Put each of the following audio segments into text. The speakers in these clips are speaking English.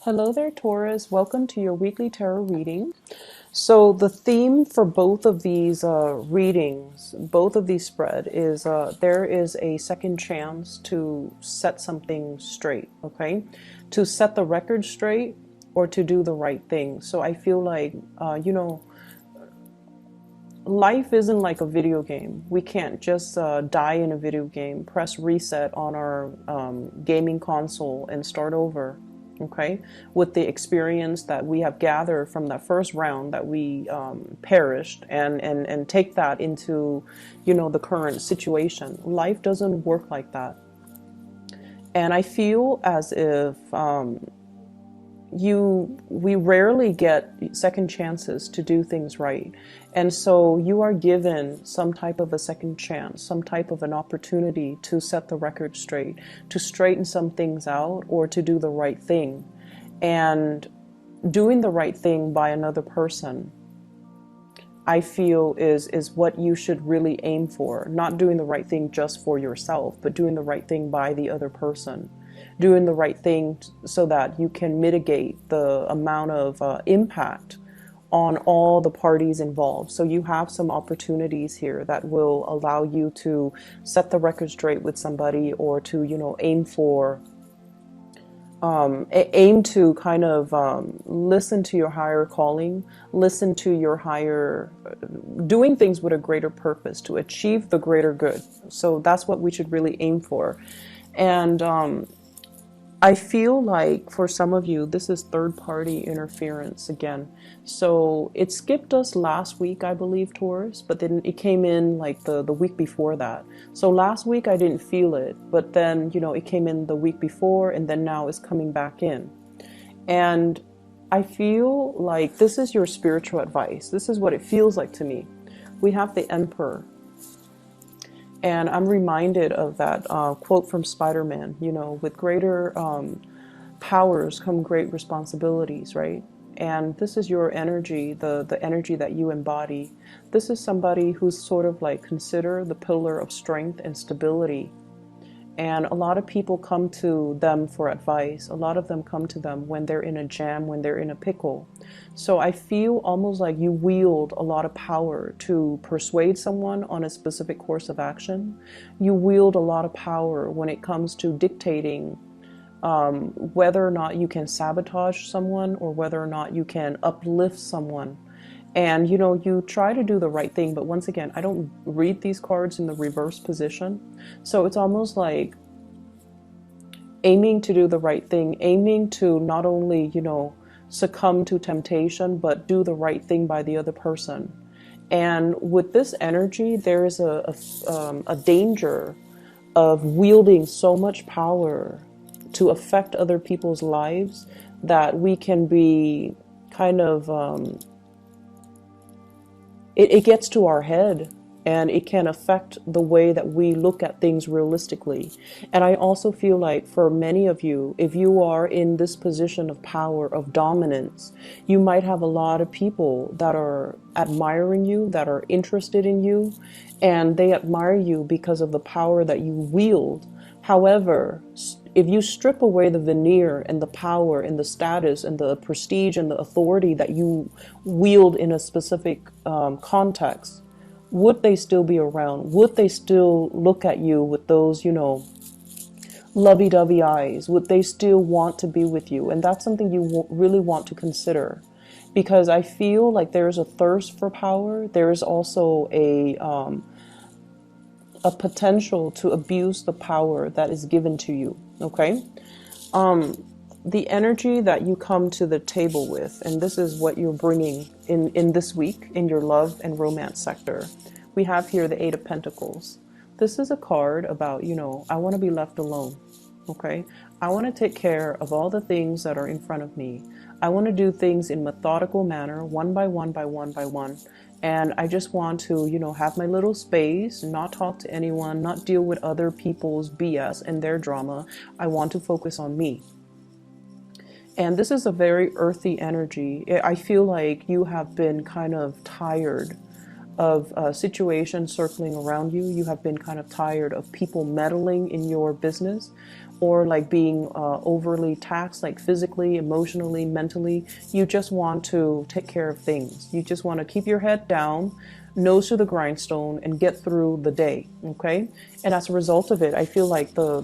Hello there, Taurus. Welcome to your weekly tarot reading. So the theme for both of these readings, both of these spread, is there is a second chance to set something straight, okay? To set the record straight or to do the right thing. So I feel like, life isn't like a video game. We can't just die in a video game, press reset on our gaming console and start over, okay, with the experience that we have gathered from that first round that we perished, and take that into, the current situation. Life doesn't work like that. And I feel as if we rarely get second chances to do things right. And so you are given some type of a second chance, some type of an opportunity to set the record straight, to straighten some things out, or to do the right thing. And doing the right thing by another person, I feel is what you should really aim for. Not doing the right thing just for yourself, but doing the right thing by the other person. Doing the right thing so that you can mitigate the amount of impact on all the parties involved. So you have some opportunities here that will allow you to set the record straight with somebody, or to, aim to kind of listen to your higher calling, listen to your higher, doing things with a greater purpose to achieve the greater good. So that's what we should really aim for. And I feel like for some of you, this is third party interference again. So it skipped us last week, I believe, Taurus, but then it came in like the week before that. So last week I didn't feel it, but then, it came in the week before, and then now it's coming back in. And I feel like this is your spiritual advice. This is what it feels like to me. We have the Emperor. And I'm reminded of that quote from Spider-Man, with greater powers come great responsibilities, right? And this is your energy, the energy that you embody. This is somebody who's sort of like considered the pillar of strength and stability. And a lot of people come to them for advice. A lot of them come to them when they're in a jam, when they're in a pickle. So I feel almost like you wield a lot of power to persuade someone on a specific course of action. You wield a lot of power when it comes to dictating whether or not you can sabotage someone, or whether or not you can uplift someone. And you try to do the right thing, but once again, I don't read these cards in the reverse position. So it's almost like aiming to do the right thing, aiming to not only, succumb to temptation, but do the right thing by the other person. And with this energy, there is a danger of wielding so much power to affect other people's lives that we can be kind of it gets to our head, and it can affect the way that we look at things realistically. And I also feel like for many of you, if you are in this position of power, of dominance, you might have a lot of people that are admiring you, that are interested in you, and they admire you because of the power that you wield. However, if you strip away the veneer and the power and the status and the prestige and the authority that you wield in a specific context, would they still be around? Would they still look at you with those, lovey-dovey eyes? Would they still want to be with you? And that's something you really want to consider, because I feel like there's a thirst for power. There is also a potential to abuse the power that is given to you. Okay. The energy that you come to the table with, and this is what you're bringing in this week in your love and romance sector. We have here the Eight of Pentacles. This is a card about, I want to be left alone. Okay. I want to take care of all the things that are in front of me. I want to do things in methodical manner, one by one by one by one. And I just want to, have my little space, not talk to anyone, not deal with other people's BS and their drama. I want to focus on me. And this is a very earthy energy. I feel like you have been kind of tired of situations circling around you. You have been kind of tired of people meddling in your business, or like being overly taxed, like physically, emotionally, mentally. You just want to take care of things. You just want to keep your head down, nose to the grindstone, and get through the day. Okay, and as a result of it, I feel like the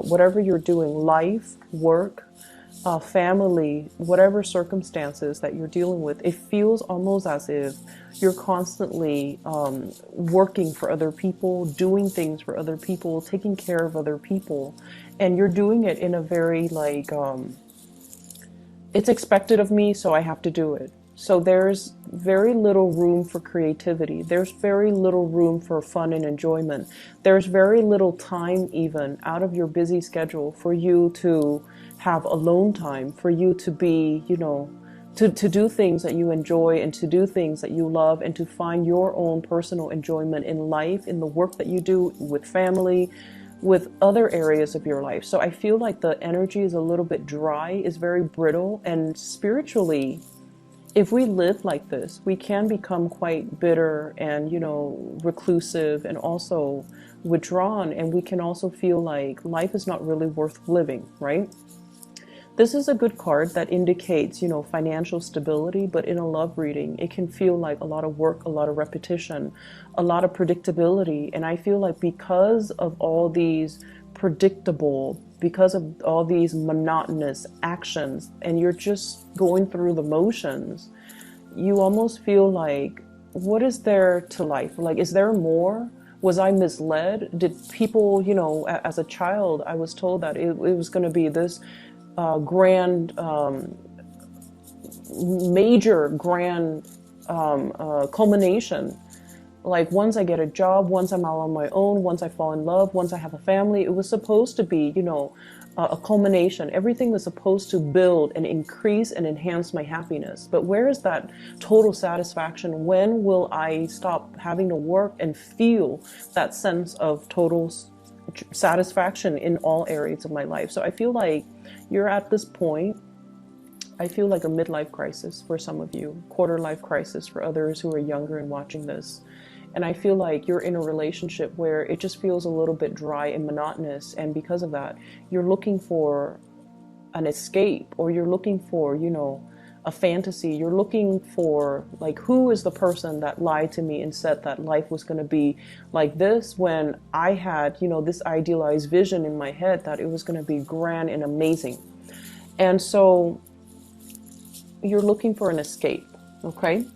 whatever you're doing, life, work, family, whatever circumstances that you're dealing with, it feels almost as if you're constantly working for other people, doing things for other people, taking care of other people. And you're doing it in a very like, it's expected of me, so I have to do it. So there's very little room for creativity. There's very little room for fun and enjoyment. There's very little time even out of your busy schedule for you to have alone time, for you to be, you know, to do things that you enjoy and to do things that you love and to find your own personal enjoyment in life, in the work that you do, with family, with other areas of your life. So I feel like the energy is a little bit dry, is very brittle, and spiritually, if we live like this, we can become quite bitter and, you know, reclusive and also withdrawn. And we can also feel like life is not really worth living, right? This is a good card that indicates, you know, financial stability, but in a love reading, it can feel like a lot of work, a lot of repetition, a lot of predictability. And I feel like because of all these predictable, because of all these monotonous actions, and you're just going through the motions, you almost feel like, what is there to life? Like, is there more? Was I misled? Did people, you know, as a child, I was told that it was going to be this grand, major, grand culmination. Like once I get a job, once I'm out on my own, once I fall in love, once I have a family, it was supposed to be, you know, a culmination. Everything was supposed to build and increase and enhance my happiness. But where is that total satisfaction? When will I stop having to work and feel that sense of total satisfaction in all areas of my life? So I feel like you're at this point. I feel like a midlife crisis for some of you, quarter life crisis for others who are younger and watching this. And I feel like you're in a relationship where it just feels a little bit dry and monotonous. And because of that, you're looking for an escape, or you're looking for, you know, a fantasy. You're looking for, like, who is the person that lied to me and said that life was going to be like this when I had, you know, this idealized vision in my head that it was going to be grand and amazing. And so you're looking for an escape, okay?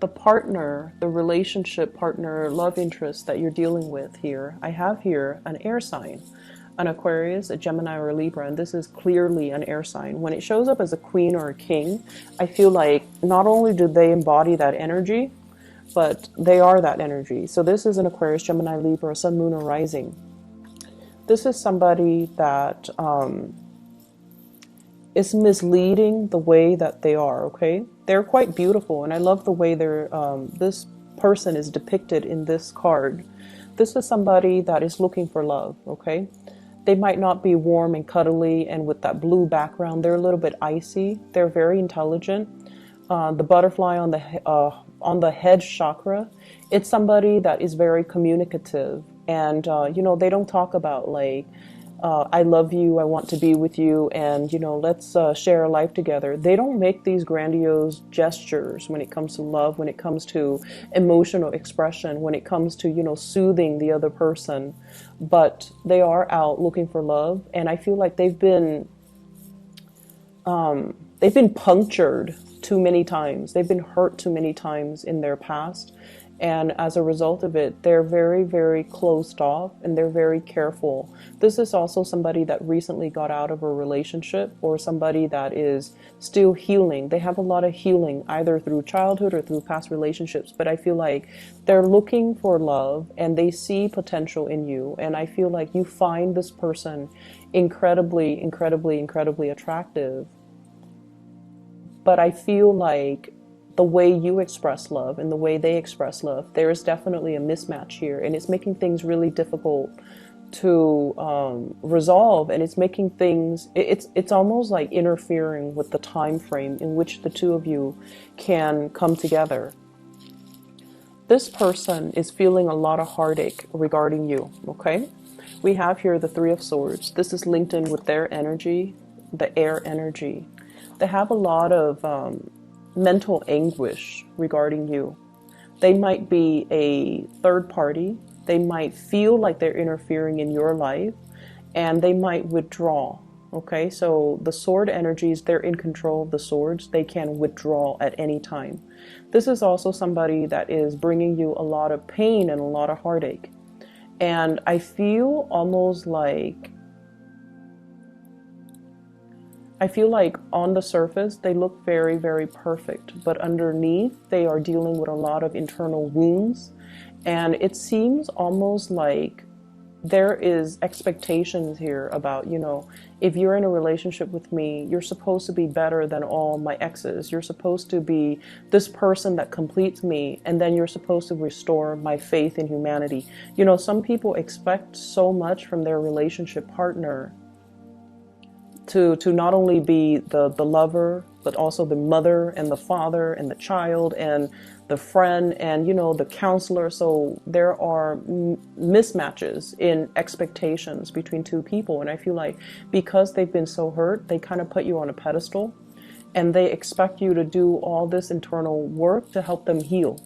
The partner, the relationship partner, love interest that you're dealing with here, I have here an air sign, an Aquarius, a Gemini, or a Libra, and this is clearly an air sign. When it shows up as a queen or a king, I feel like not only do they embody that energy, but they are that energy. So this is an Aquarius, Gemini, Libra, Sun, Moon, or Rising. This is somebody that is misleading the way that they are, okay? They're quite beautiful, and I love the way they're, this person is depicted in this card. This is somebody that is looking for love, okay? They might not be warm and cuddly and with that blue background. They're a little bit icy. They're very intelligent. The butterfly on the head chakra, it's somebody that is very communicative. And, you know, they don't talk about like, I love you, I want to be with you, and, you know, let's share a life together. They don't make these grandiose gestures when it comes to love, when it comes to emotional expression, when it comes to, you know, soothing the other person. But they are out looking for love, and I feel like they've been punctured too many times. They've been hurt too many times in their past. And as a result of it, they're very, very closed off, and they're very careful. This is also somebody that recently got out of a relationship, or somebody that is still healing. They have a lot of healing either through childhood or through past relationships. But I feel like they're looking for love, and they see potential in you. And I feel like you find this person incredibly, incredibly, incredibly attractive. But I feel like the way you express love and the way they express love, there is definitely a mismatch here, and it's making things really difficult to resolve, and it's making things, it's almost like interfering with the time frame in which the two of you can come together. This person is feeling a lot of heartache regarding you, okay? We have here the Three of Swords. This is linked in with their energy, the air energy. They have a lot of mental anguish regarding you. They might be a third party. They might feel like they're interfering in your life, and they might withdraw. Okay, so the sword energies, they're in control of the swords. They can withdraw at any time. This is also somebody that is bringing you a lot of pain and a lot of heartache. And I feel almost like, on the surface, they look very, very perfect. But underneath, they are dealing with a lot of internal wounds. And it seems almost like there is expectations here about, if you're in a relationship with me, you're supposed to be better than all my exes. You're supposed to be this person that completes me, and then you're supposed to restore my faith in humanity. Some people expect so much from their relationship partner to not only be the lover, but also the mother and the father and the child and the friend and, the counselor. So there are mismatches in expectations between two people. And I feel like because they've been so hurt, they kind of put you on a pedestal and they expect you to do all this internal work to help them heal.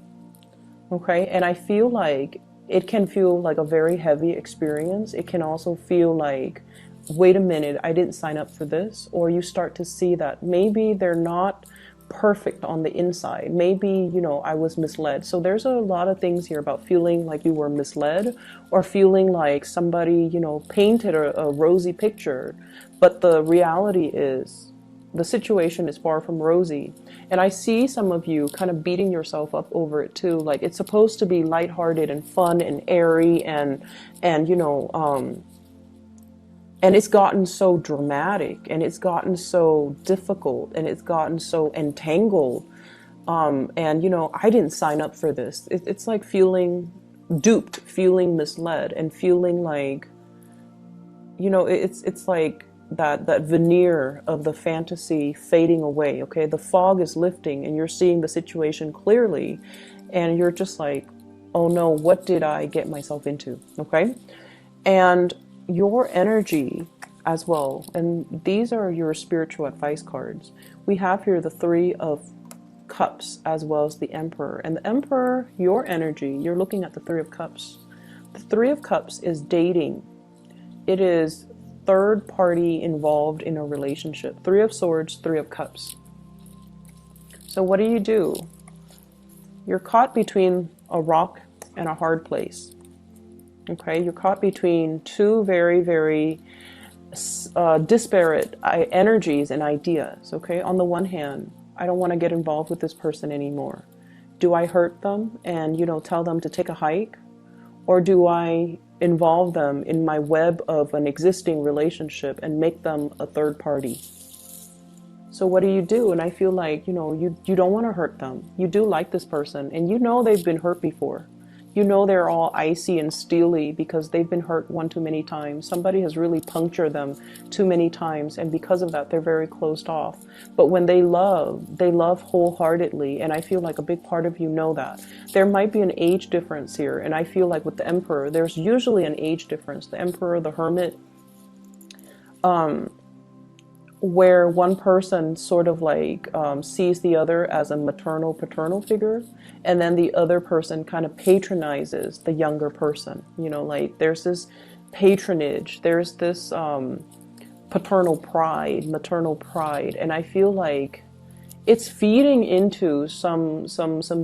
Okay. And I feel like it can feel like a very heavy experience. It can also feel like, wait a minute, I didn't sign up for this. Or you start to see that maybe they're not perfect on the inside. Maybe, I was misled. So there's a lot of things here about feeling like you were misled or feeling like somebody, painted a rosy picture. But the reality is the situation is far from rosy. And I see some of you kind of beating yourself up over it too. Like it's supposed to be lighthearted and fun and airy and and it's gotten so dramatic and it's gotten so difficult and it's gotten so entangled. And, I didn't sign up for this. It's like feeling duped, feeling misled and feeling like, it's like that veneer of the fantasy fading away. Okay. The fog is lifting and you're seeing the situation clearly and you're just like, oh no, what did I get myself into? Okay. And your energy as well, and these are your spiritual advice cards. We have here the Three of Cups as well as the Emperor. And the Emperor, your energy, you're looking at the Three of Cups. The Three of Cups is dating. It is third party involved in a relationship. Three of Swords, Three of Cups. So what do? You're caught between a rock and a hard place. Okay, you're caught between two very, very disparate energies and ideas. Okay, on the one hand, I don't want to get involved with this person anymore. Do I hurt them and, tell them to take a hike? Or do I involve them in my web of an existing relationship and make them a third party? So what do? And I feel like, you don't want to hurt them. You do like this person and they've been hurt before. They're all icy and steely because they've been hurt one too many times. Somebody has really punctured them too many times. And because of that, they're very closed off. But when they love wholeheartedly. And I feel like a big part of you know that. There might be an age difference here. And I feel like with the Emperor, there's usually an age difference. The Emperor, the Hermit, where one person sort of like sees the other as a maternal, paternal figure, and then the other person kind of patronizes the younger person. Like there's this patronage, there's this paternal pride, maternal pride, and I feel like it's feeding into some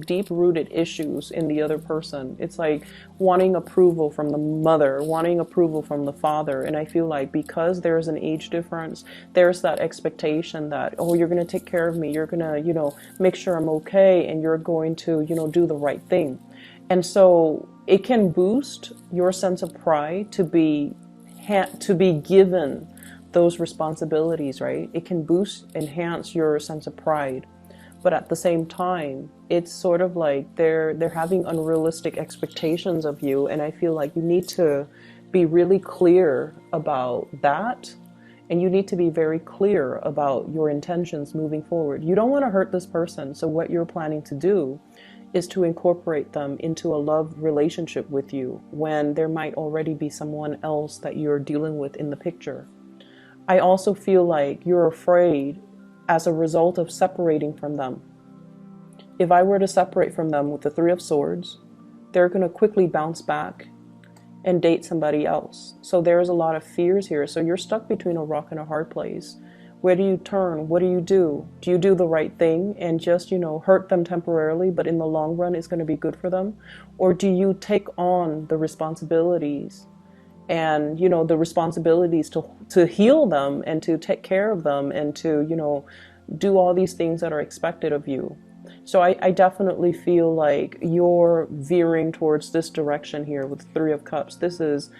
deep-rooted issues in the other person. It's like wanting approval from the mother, wanting approval from the father. And I feel like because there's an age difference, there's that expectation that, oh, you're going to take care of me. You're going to, make sure I'm okay. And you're going to, do the right thing. And so it can boost your sense of pride to be given those responsibilities, right? It can enhance your sense of pride. But at the same time, it's sort of like they're having unrealistic expectations of you. And I feel like you need to be really clear about that. And you need to be very clear about your intentions moving forward. You don't want to hurt this person. So what you're planning to do is to incorporate them into a love relationship with you when there might already be someone else that you're dealing with in the picture. I also feel like you're afraid as a result of separating from them. If I were to separate from them with the Three of Swords, they're going to quickly bounce back and date somebody else. So there's a lot of fears here. So you're stuck between a rock and a hard place. Where do you turn? What do you do? Do you do the right thing and just, hurt them temporarily, but in the long run it's going to be good for them? Or do you take on the responsibilities and, the responsibilities to heal them and to take care of them and to, do all these things that are expected of you? So I definitely feel like you're veering towards this direction here with Three of Cups. This is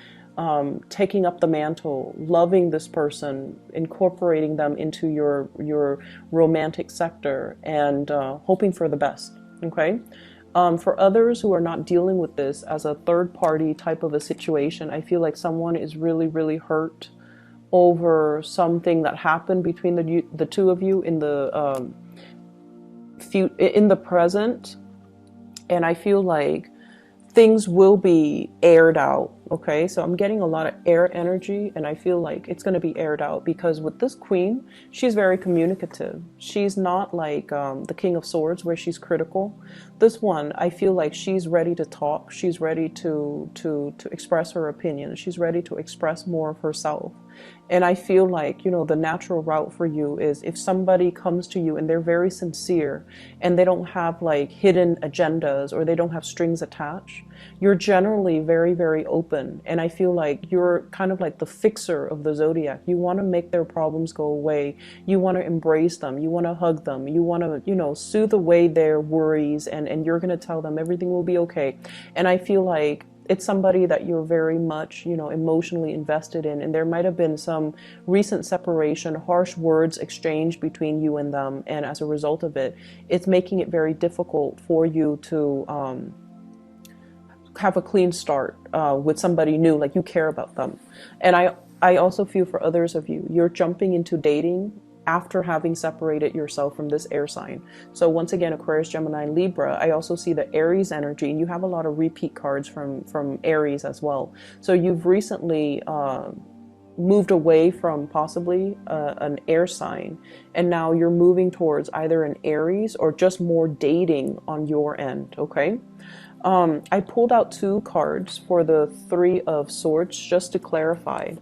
taking up the mantle, loving this person, incorporating them into your romantic sector, and hoping for the best. Okay. For others who are not dealing with this as a third party type of a situation, I feel like someone is really, really hurt over something that happened between the two of you in the present, and I feel like things will be aired out. Okay, so I'm getting a lot of air energy, and I feel like it's going to be aired out because with this queen, she's very communicative. She's not like the King of Swords where she's critical. This one, I feel like she's ready to talk. She's ready to express her opinion. She's ready to express more of herself. And I feel like, the natural route for you is if somebody comes to you and they're very sincere and they don't have like hidden agendas or they don't have strings attached, you're generally very, very open. And I feel like you're kind of like the fixer of the zodiac. You want to make their problems go away. You want to embrace them. You want to hug them. You want to, soothe away their worries, and you're going to tell them everything will be okay. And I feel like it's somebody that you're very much, emotionally invested in. And there might have been some recent separation, harsh words exchanged between you and them. And as a result of it, it's making it very difficult for you to have a clean start with somebody new, like you care about them. And I also feel for others of you, you're jumping into dating after having separated yourself from this air sign. So once again, Aquarius, Gemini, Libra, I also see the Aries energy, and you have a lot of repeat cards from Aries as well. So you've recently moved away from possibly an air sign, and now you're moving towards either an Aries or just more dating on your end. Okay. I pulled out two cards for the Three of Swords just to clarify.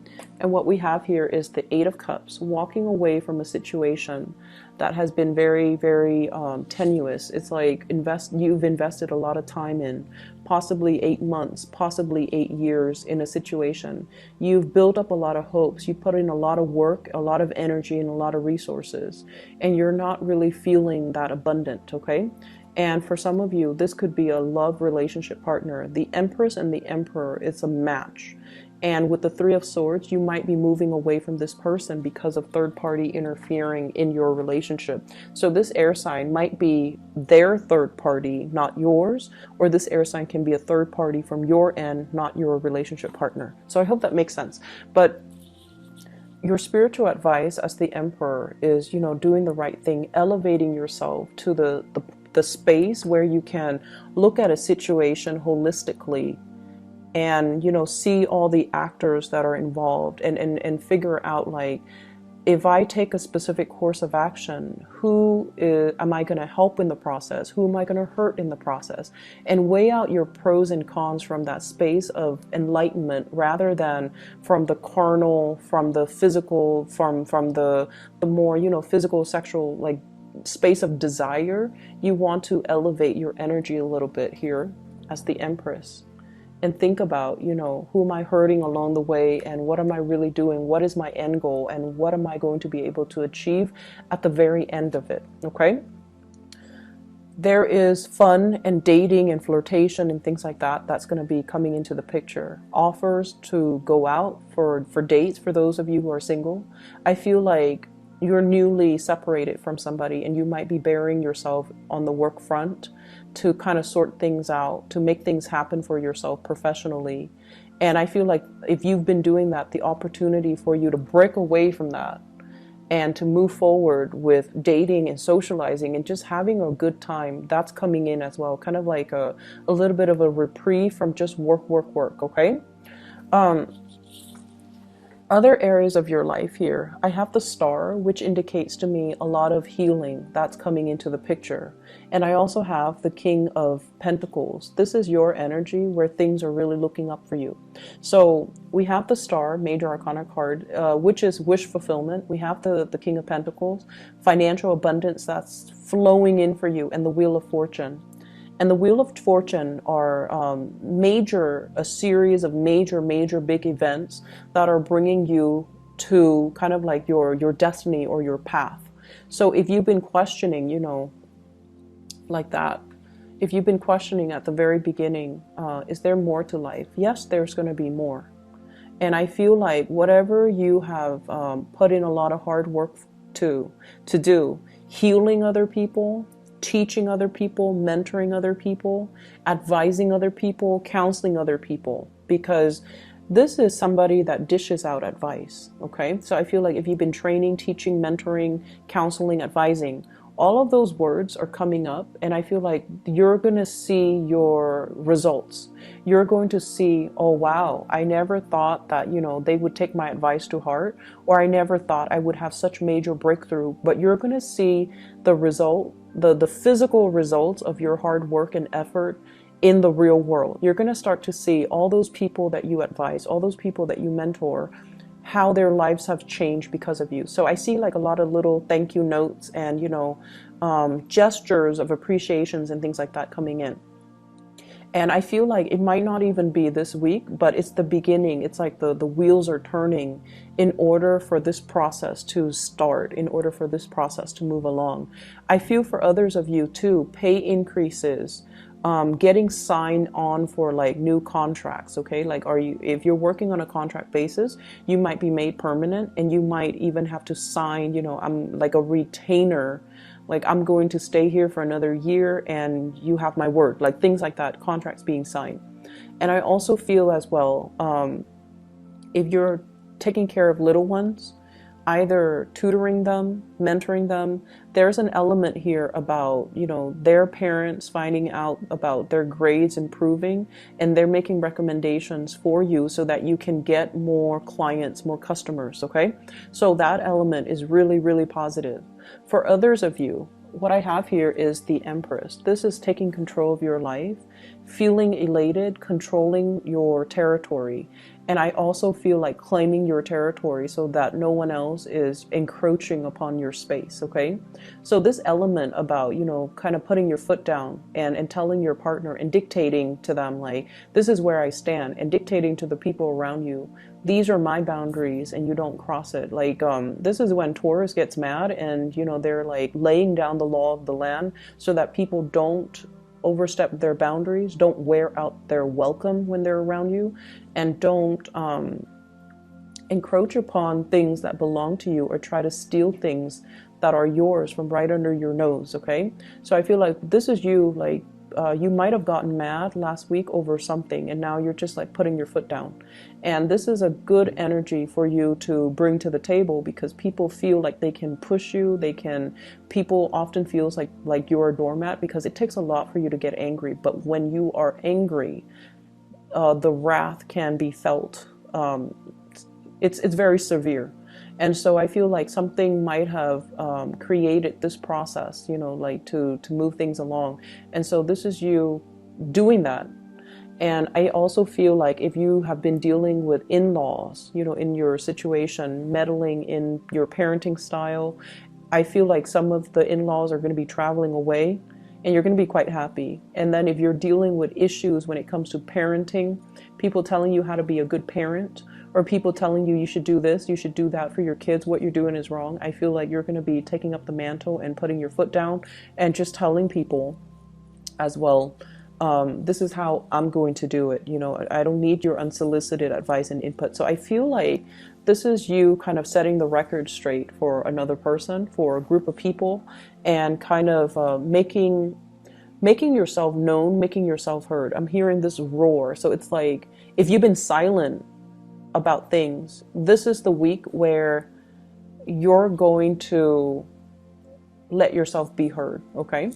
And what we have here is the Eight of Cups, walking away from a situation that has been very, very tenuous. It's like you've invested a lot of time in, possibly 8 months, possibly 8 years in a situation. You've built up a lot of hopes. You put in a lot of work, a lot of energy, and a lot of resources. And you're not really feeling that abundant, okay? And for some of you, this could be a love relationship partner. The Empress and the Emperor, it's a match. And with the Three of Swords, you might be moving away from this person because of third party interfering in your relationship. So this air sign might be their third party, not yours, or this air sign can be a third party from your end, not your relationship partner. So I hope that makes sense. But your spiritual advice as the Emperor is, doing the right thing, elevating yourself to the space where you can look at a situation holistically and, see all the actors that are involved and figure out, like, if I take a specific course of action, am I going to help in the process? Who am I going to hurt in the process? And weigh out your pros and cons from that space of enlightenment rather than from the carnal, from the physical, from the more, physical, sexual, like, space of desire. You want to elevate your energy a little bit here as the Empress and think about, who am I hurting along the way, and what am I really doing? What is my end goal, and what am I going to be able to achieve at the very end of it? Okay. There is fun and dating and flirtation and things like that. That's going to be coming into the picture. Offers to go out for dates for those of you who are single. I feel like you're newly separated from somebody and you might be burying yourself on the work front to kind of sort things out, to make things happen for yourself professionally. And I feel like if you've been doing that, the opportunity for you to break away from that and to move forward with dating and socializing and just having a good time. That's coming in as well, kind of like a little bit of a reprieve from just work, okay? Other areas of your life here, I have the star, which indicates to me a lot of healing that's coming into the picture. And I also have the King of Pentacles. This is your energy where things are really looking up for you. So we have the star, major arcana card, which is wish fulfillment. We have the King of Pentacles, financial abundance that's flowing in for you, and the Wheel of Fortune. And the Wheel of Fortune are a series of major big events that are bringing you to kind of like your destiny or your path. So if you've been questioning, like that, if you've been questioning at the very beginning, is there more to life? Yes, there's going to be more. And I feel like whatever you have put in a lot of hard work to do, healing other people, teaching other people, mentoring other people, advising other people, counseling other people, because this is somebody that dishes out advice, okay? So I feel like if you've been training, teaching, mentoring, counseling, advising, all of those words are coming up, and I feel like you're going to see your results. You're going to see, oh wow, I never thought that, they would take my advice to heart, or I never thought I would have such major breakthrough. But you're going to see the result, the physical results of your hard work and effort in the real world. You're going to start to see all those people that you advise, all those people that you mentor, how their lives have changed because of you. So I see like a lot of little thank you notes and, gestures of appreciations and things like that coming in. And I feel like it might not even be this week, but it's the beginning. It's like the wheels are turning in order for this process to start, in order for this process to move along. I feel for others of you too, pay increases, getting signed on for like new contracts, okay? Like if you're working on a contract basis, you might be made permanent, and you might even have to sign, I'm like a retainer, like I'm going to stay here for another year and you have my word, like things like that, contracts being signed. And I also feel as well, if you're taking care of little ones, either tutoring them, mentoring them, there's an element here about, their parents finding out about their grades improving, and they're making recommendations for you so that you can get more clients, more customers, okay? So that element is really positive. For others of you, what I have here is the Empress. This is taking control of your life, feeling elated, controlling your territory. And I also feel like claiming your territory so that no one else is encroaching upon your space, okay? So this element about, kind of putting your foot down and telling your partner and dictating to them, like, this is where I stand, and dictating to the people around you, these are my boundaries and you don't cross it. Like, this is when Taurus gets mad and, they're like laying down the law of the land so that people don't overstep their boundaries, don't wear out their welcome when they're around you, and don't encroach upon things that belong to you or try to steal things that are yours from right under your nose, okay? So I feel like this is you, like, you might have gotten mad last week over something, and now you're just like putting your foot down. And this is a good energy for you to bring to the table, because people feel like they can push you. People often feels like you're a doormat, because it takes a lot for you to get angry. But when you are angry, the wrath can be felt. It's very severe. And so I feel like something might have created this process, like to move things along. And so this is you doing that. And I also feel like if you have been dealing with in-laws, in your situation, meddling in your parenting style, I feel like some of the in-laws are going to be traveling away, and you're going to be quite happy. And then if you're dealing with issues when it comes to parenting, people telling you how to be a good parent, or people telling you should do this, you should do that for your kids, what you're doing is wrong, I feel like you're going to be taking up the mantle and putting your foot down and just telling people as well, this is how I'm going to do it. I don't need your unsolicited advice and input. So I feel like this is you kind of setting the record straight for another person, for a group of people, and kind of making yourself known, making yourself heard. I'm hearing this roar. So it's like, if you've been silent about things, this is the week where you're going to let yourself be heard. Okay.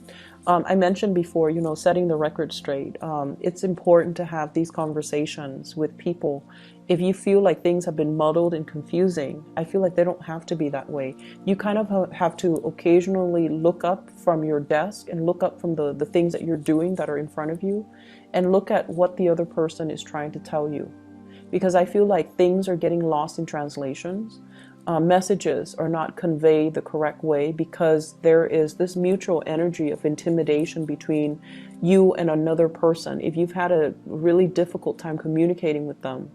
I mentioned before, you know, setting the record straight. It's important to have these conversations with people. If you feel like things have been muddled and confusing, I feel like they don't have to be that way. You kind of have to occasionally look up from your desk and look up from the things that you're doing that are in front of you, and look at what the other person is trying to tell you. Because I feel like things are getting lost in translations. Messages are not conveyed the correct way because there is this mutual energy of intimidation between you and another person. If you've had a really difficult time communicating with them,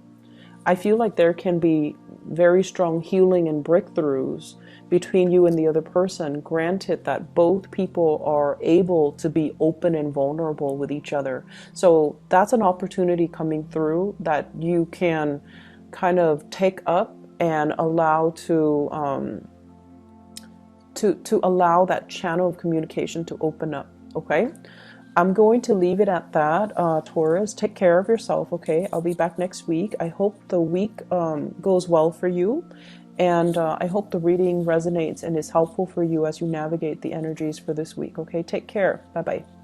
I feel like there can be very strong healing and breakthroughs between you and the other person, granted that both people are able to be open and vulnerable with each other. So that's an opportunity coming through that you can kind of take up and allow to allow that channel of communication to open up. Okay, I'm going to leave it at that. Taurus, take care of yourself. Okay, I'll be back next week. I hope the week goes well for you, and I hope the reading resonates and is helpful for you as you navigate the energies for this week. Okay, take care. Bye bye.